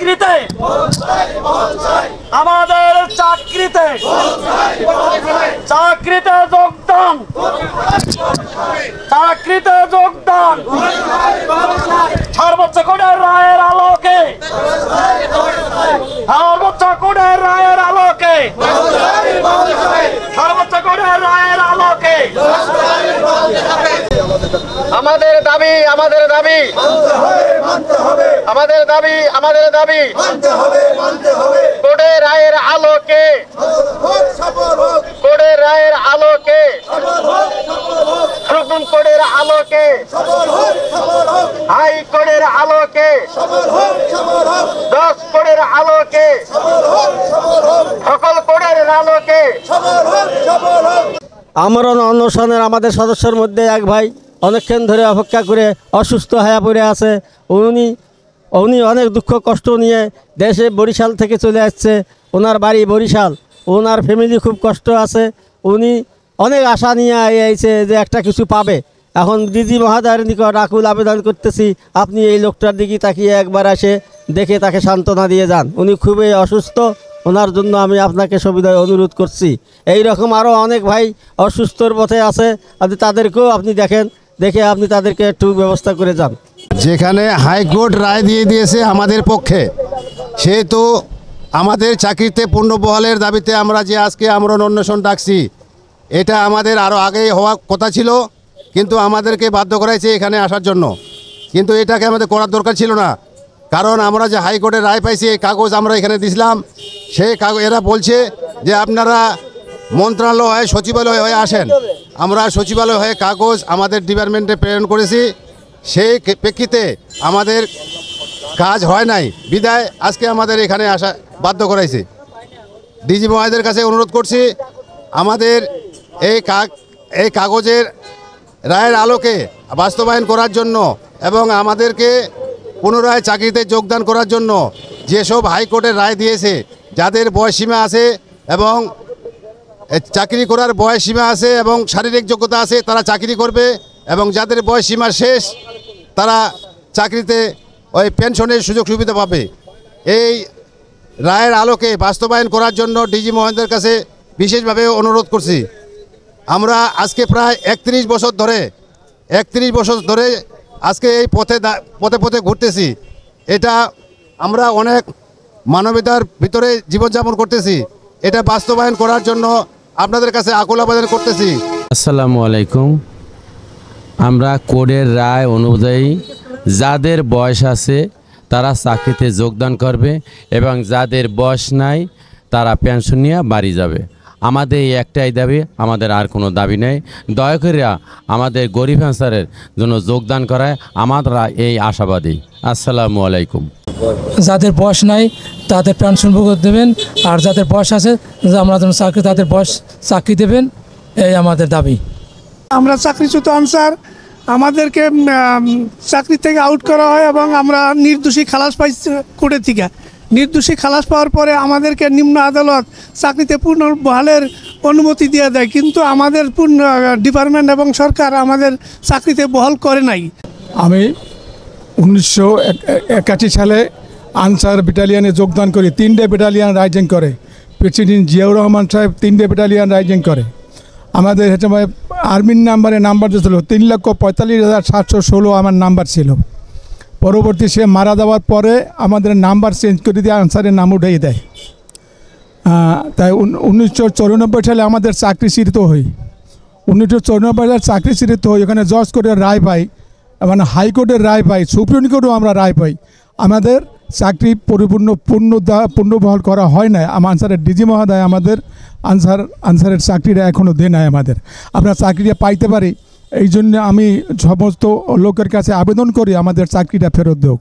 চাকরিতে আমাদের চাকরিতে যোগদান সর্বোচ্চ কোর্টের রায়ের আলোকে আমাদের দাবি কোর্টের রায়ের আলোকে সুপ্রিম কোর্টের আলোকে হাইকোর্টের আলোকে 10 কোর্টের আলোকে সকল কোর্টের আলোকে আমরণ অনশনের আমাদের সদস্যের মধ্যে এক ভাই অনেকক্ষণ ধরে অপেক্ষা করে অসুস্থ হয়ে পড়ে আছে। উনি অনেক দুঃখ কষ্ট নিয়ে দেশে বরিশাল থেকে চলে আসছে। ওনার বাড়ি বরিশাল, ওনার ফ্যামিলি খুব কষ্ট আছে। উনি অনেক আশা নিয়ে আইছে যে একটা কিছু পাবে। এখন ডিজি মহোদয়ের নিকট আকুল আবেদন করতেছি, আপনি এই লোকটার দিকে তাকিয়ে একবার এসে দেখে তাকে সান্ত্বনা দিয়ে যান। উনি খুবই অসুস্থ, ওনার জন্য আমি আপনাকে সুবিধায় অনুরোধ করছি। এই রকম আরও অনেক ভাই অসুস্থর পথে আছে, আপনি তাদেরকেও আপনি দেখে আপনি তাদেরকে একটু ব্যবস্থা করে যান। যেখানে হাইকোর্ট রায় দিয়ে দিয়েছে আমাদের পক্ষে, সেহেতু আমাদের চাকরিতে পুনর্বহালের দাবিতে আমরা যে আজকে আমরণ অনশন ডাকছি, এটা আমাদের আরও আগেই হওয়ার কথা ছিল, কিন্তু আমাদেরকে বাধ্য করাইছে এখানে আসার জন্য। কিন্তু এটাকে আমাদের করার দরকার ছিল না, কারণ আমরা যে হাইকোর্টের রায় পাইছি এই কাগজ আমরা এখানে দিছিলাম। সেই কাগজ এরা বলছে যে আপনারা মন্ত্রণালয় হয়ে সচিবালয় হয়ে আসেন। আমরা সচিবালয় হয়ে কাগজ আমাদের ডিপার্টমেন্টে প্রেরণ করেছি, সেই প্রেক্ষিতে আমাদের কাজ হয় নাই বিদায় আজকে আমাদের এখানে আসা বাধ্য করাইছে। ডিজি মহোদয়ের কাছে অনুরোধ করছি আমাদের এই কাগজের রায়ের আলোকে বাস্তবায়ন করার জন্য এবং আমাদেরকে পুনরায় চাকরিতে যোগদান করার জন্য যেসব হাইকোর্টের রায় দিয়েছে, যাদের বয়সসীমা আছে এবং চাকরি করার বয়সসীমা আছে এবং শারীরিক যোগ্যতা আছে তারা চাকরি করবে, এবং যাদের বয়সসীমা শেষ তারা চাকরিতে ওই পেনশনের সুযোগ সুবিধা পাবে। এই রায়ের আলোকে বাস্তবায়ন করার জন্য ডিজি মহোদয়ের কাছে বিশেষভাবে অনুরোধ করছি। আমরা আজকে প্রায় 31 বছর ধরে আজকে এই পথে ঘুরতেছি। এটা আমরা অনেক মানবতার ভিতরে জীবনযাপন করতেছি। এটা বাস্তবায়ন করার জন্য আপনাদের কাছে আকুল আবেদন করতেছি। আসসালামু আলাইকুম। আমরা কোর্টের রায় অনুযায়ী যাদের বয়স আছে তারা চাকরিতে যোগদান করবে এবং যাদের বয়স নাই তারা পেনশন নিয়ে বাড়ি যাবে। আমাদের এই একটাই দাবি, আমাদের আর কোনো দাবি নেই। দয়া করে আমাদের গরিব আনসারের জন্য যোগদান করায় আমরা এই আশাবাদী। আসসালামু আলাইকুম। যাদের বয়স নাই তাদের পেনশন ভোগ দেবেন, আর যাদের বয়স আছে আমরা যেন চাকরি তাদের বয়স চাকরি দেবেন, এই আমাদের দাবি। আমরা চাকরিচ্যুত আনসার, আমাদেরকে চাকরি থেকে আউট করা হয় এবং আমরা নির্দোষী খালাস পাই কোর্টের থেকে। নির্দোষী খালাস পাওয়ার পরে আমাদেরকে নিম্ন আদালত চাকরিতে পুনর্বহালের অনুমতি দিয়ে দেয়, কিন্তু আমাদের ডিপার্টমেন্ট এবং সরকার আমাদের চাকরিতে বহাল করে নাই। আমি 1981 সালে আনসার ব্যাটালিয়নে যোগদান করি। 3টে ব্যাটালিয়ন রাইজিং করে, প্রেসিডেন্ট জিয়াউর রহমান সাহেব 3টে ব্যাটালিয়ন রাইজিং করে। আমাদের সময় আর্মির নাম্বার যে ছিল 3,45,716 আমার নাম্বার ছিল। পরবর্তী সে মারা যাওয়ার পরে আমাদের নাম্বার চেঞ্জ করে দিয়ে আনসারের নাম উঠিয়ে দেয়। তাই 1994 সালে আমাদের চাকরি চিহ্নিত হই। 1994 সালে চাকরি চিহ্নিত হই, ওখানে জজ কোর্টের রায় পাই, মানে হাইকোর্টের রায় পাই, সুপ্রিম কোর্টেও আমরা রায় পাই। আমাদের চাকরি পুনর্বহাল করা হয় না। আমার আনসারের ডিজি মহোদয় আমাদের আনসারের চাকরিটা এখনও দেয় নাই আমাদের। আমরা চাকরিটা পাইতে পারি, এই জন্য আমি সমস্ত লোকের কাছে আবেদন করি আমাদের চাকরিটা ফেরত দেওক।